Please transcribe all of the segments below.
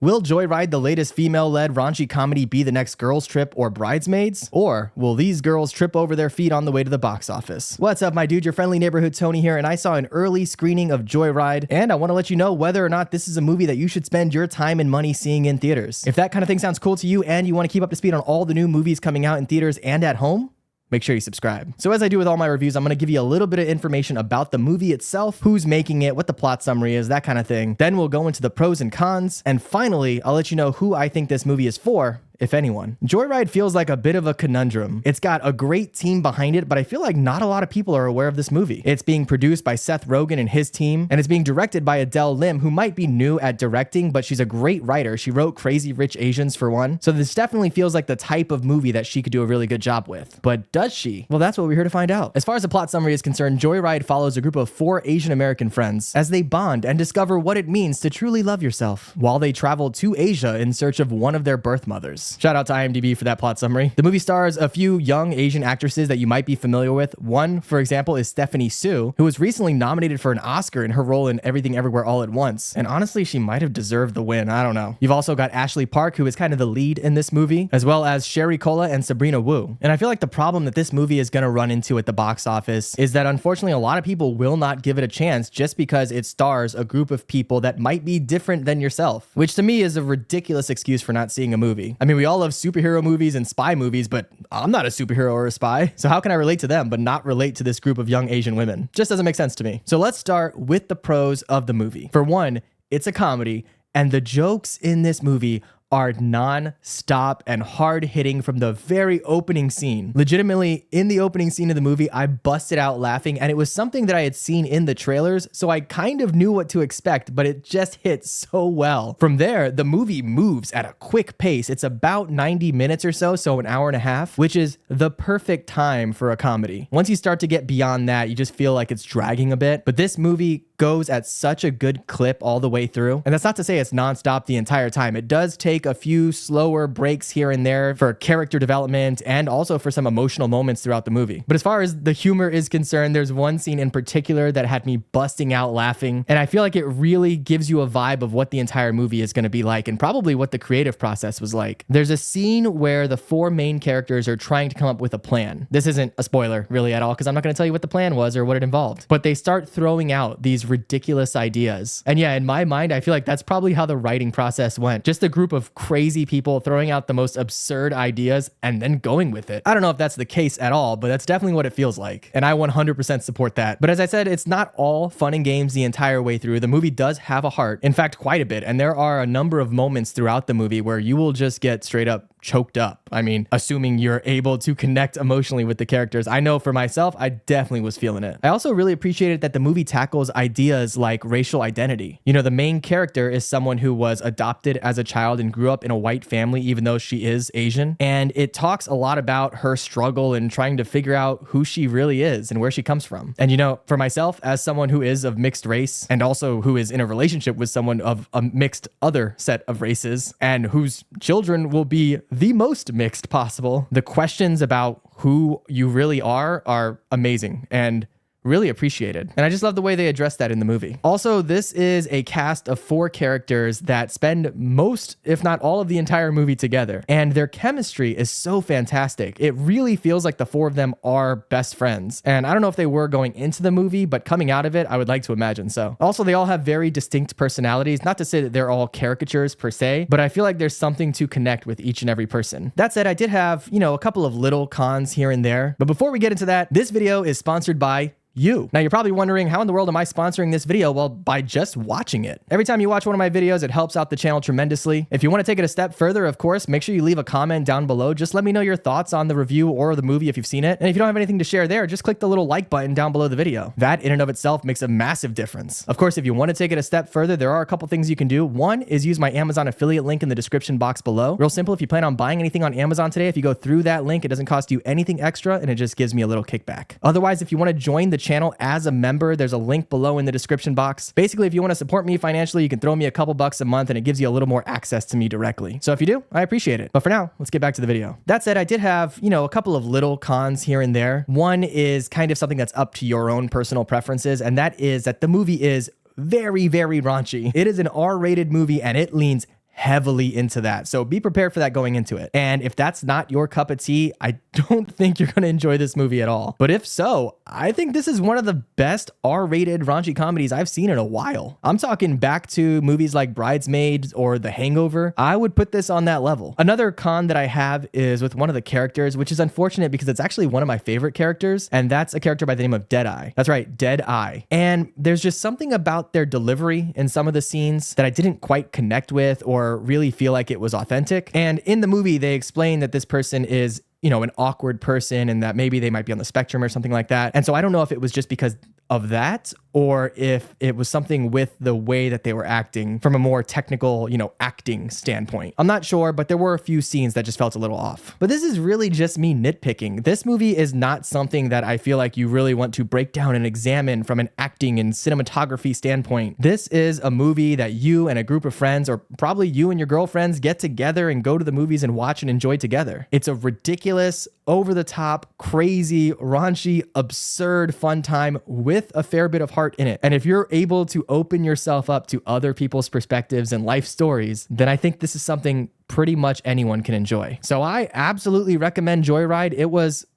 Will Joyride, the latest female-led raunchy comedy, be the next Girls Trip or Bridesmaids? Or will these girls trip over their feet on the way to the box office? What's up, my dude? Your friendly neighborhood Tony here, and I saw an early screening of Joyride, and I want to let you know whether or not this is a movie that you should spend your time and money seeing in theaters. If that kind of thing sounds cool to you and you want to keep up to speed on all the new movies coming out in theaters and at home, make sure you subscribe. So as I do with all my reviews, I'm going to give you a little bit of information about the movie itself, who's making it, what the plot summary is, that kind of thing. Then we'll go into the pros and cons. And finally, I'll let you know who I think this movie is for, if anyone. Joyride feels like a bit of a conundrum. It's got a great team behind it, but I feel like not a lot of people are aware of this movie. It's being produced by Seth Rogen and his team, and it's being directed by Adele Lim, who might be new at directing, but she's a great writer. She wrote Crazy Rich Asians for one. So this definitely feels like the type of movie that she could do a really good job with. But does she? Well, that's what we're here to find out. As far as the plot summary is concerned, Joyride follows a group of 4 Asian American friends as they bond and discover what it means to truly love yourself while they travel to Asia in search of one of their birth mothers. Shout out to IMDb for that plot summary. The movie stars a few young Asian actresses that you might be familiar with. One, for example, is Stephanie Sue, who was recently nominated for an Oscar in her role in Everything Everywhere All at Once. And honestly, she might have deserved the win. I don't know. You've also got Ashley Park, who is kind of the lead in this movie, as well as Sherry Cola and Sabrina Wu. And I feel like the problem that this movie is going to run into at the box office is that unfortunately a lot of people will not give it a chance just because it stars a group of people that might be different than yourself, which to me is a ridiculous excuse for not seeing a movie. I mean, we all love superhero movies and spy movies, but I'm not a superhero or a spy. So how can I relate to them but not relate to this group of young Asian women? Just doesn't make sense to me. So let's start with the pros of the movie. For one, it's a comedy, and the jokes in this movie are non-stop and hard-hitting from the very opening scene. Legitimately, in the opening scene of the movie, I busted out laughing, and it was something that I had seen in the trailers, so I kind of knew what to expect, but it just hit so well. From there, the movie moves at a quick pace. It's about 90 minutes or so, so an hour and a half, which is the perfect time for a comedy. Once you start to get beyond that, you just feel like it's dragging a bit, but this movie goes at such a good clip all the way through. And that's not to say it's nonstop the entire time. It does take a few slower breaks here and there for character development and also for some emotional moments throughout the movie. But as far as the humor is concerned, there's one scene in particular that had me busting out laughing. And I feel like it really gives you a vibe of what the entire movie is going to be like and probably what the creative process was like. There's a scene where the 4 main characters are trying to come up with a plan. This isn't a spoiler really at all because I'm not going to tell you what the plan was or what it involved. But they start throwing out these ridiculous ideas. And yeah, in my mind, I feel like that's probably how the writing process went. Just a group of crazy people throwing out the most absurd ideas and then going with it. I don't know if that's the case at all, but that's definitely what it feels like. And I 100% support that. But as I said, it's not all fun and games the entire way through. The movie does have a heart. In fact, quite a bit. And there are a number of moments throughout the movie where you will just get straight up choked up. I mean, assuming you're able to connect emotionally with the characters. I know for myself, I definitely was feeling it. I also really appreciated that the movie tackles ideas like racial identity. You know, the main character is someone who was adopted as a child and grew up in a white family, even though she is Asian. And it talks a lot about her struggle in trying to figure out who she really is and where she comes from. And you know, for myself, as someone who is of mixed race and also who is in a relationship with someone of a mixed other set of races and whose children will be the most mixed possible, the questions about who you really are amazing and really appreciated. And I just love the way they address that in the movie. Also, this is a cast of 4 characters that spend most, if not all of the entire movie together. And their chemistry is so fantastic. It really feels like the 4 of them are best friends. And I don't know if they were going into the movie, but coming out of it, I would like to imagine so. Also, they all have very distinct personalities. Not to say that they're all caricatures per se, but I feel like there's something to connect with each and every person. That said, I did have, a couple of little cons here and there. But before we get into that, this video is sponsored by you. Now, you're probably wondering, how in the world am I sponsoring this video? Well, by just watching it. Every time you watch one of my videos, it helps out the channel tremendously. If you want to take it a step further, of course, make sure you leave a comment down below. Just let me know your thoughts on the review or the movie if you've seen it. And if you don't have anything to share there, just click the little like button down below the video. That in and of itself makes a massive difference. Of course, if you want to take it a step further, there are a couple things you can do. One is use my Amazon affiliate link in the description box below. Real simple, if you plan on buying anything on Amazon today, if you go through that link, it doesn't cost you anything extra and it just gives me a little kickback. Otherwise, if you want to join the channel as a member, there's a link below in the description box. Basically, if you want to support me financially, you can throw me a couple bucks a month and it gives you a little more access to me directly. So if you do, I appreciate it. But for now, let's get back to the video. That said, I did have, a couple of little cons here and there. One is kind of something that's up to your own personal preferences, and that is that the movie is very, very raunchy. It is an R-rated movie and it leans heavily into that. So be prepared for that going into it. And if that's not your cup of tea, I don't think you're going to enjoy this movie at all. But if so, I think this is one of the best R-rated raunchy comedies I've seen in a while. I'm talking back to movies like Bridesmaids or The Hangover. I would put this on that level. Another con that I have is with one of the characters, which is unfortunate because it's actually one of my favorite characters, and that's a character by the name of Deadeye. That's right, Deadeye. And there's just something about their delivery in some of the scenes that I didn't quite connect with or really feel like it was authentic. And in the movie, they explain that this person is, an awkward person and that maybe they might be on the spectrum or something like that. And so I don't know if it was just because of that or if it was something with the way that they were acting from a more technical, acting standpoint. I'm not sure, but there were a few scenes that just felt a little off. But this is really just me nitpicking. This movie is not something that I feel like you really want to break down and examine from an acting and cinematography standpoint. This is a movie that you and a group of friends, or probably you and your girlfriends, get together and go to the movies and watch and enjoy together. It's a ridiculous, over-the-top, crazy, raunchy, absurd fun time with a fair bit of heart in it. And if you're able to open yourself up to other people's perspectives and life stories, then I think this is something pretty much anyone can enjoy. So I absolutely recommend Joyride. It was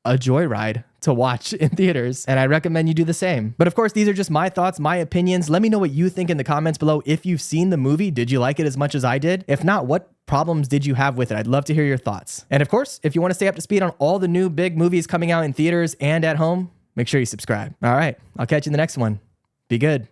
a joyride to watch in theaters, and I recommend you do the same. But of course, these are just my thoughts, my opinions. Let me know what you think in the comments below. If you've seen the movie, did you like it as much as I did? If not, what problems did you have with it? I'd love to hear your thoughts. And of course, if you want to stay up to speed on all the new big movies coming out in theaters and at home, make sure you subscribe. All right, I'll catch you in the next one. Be good.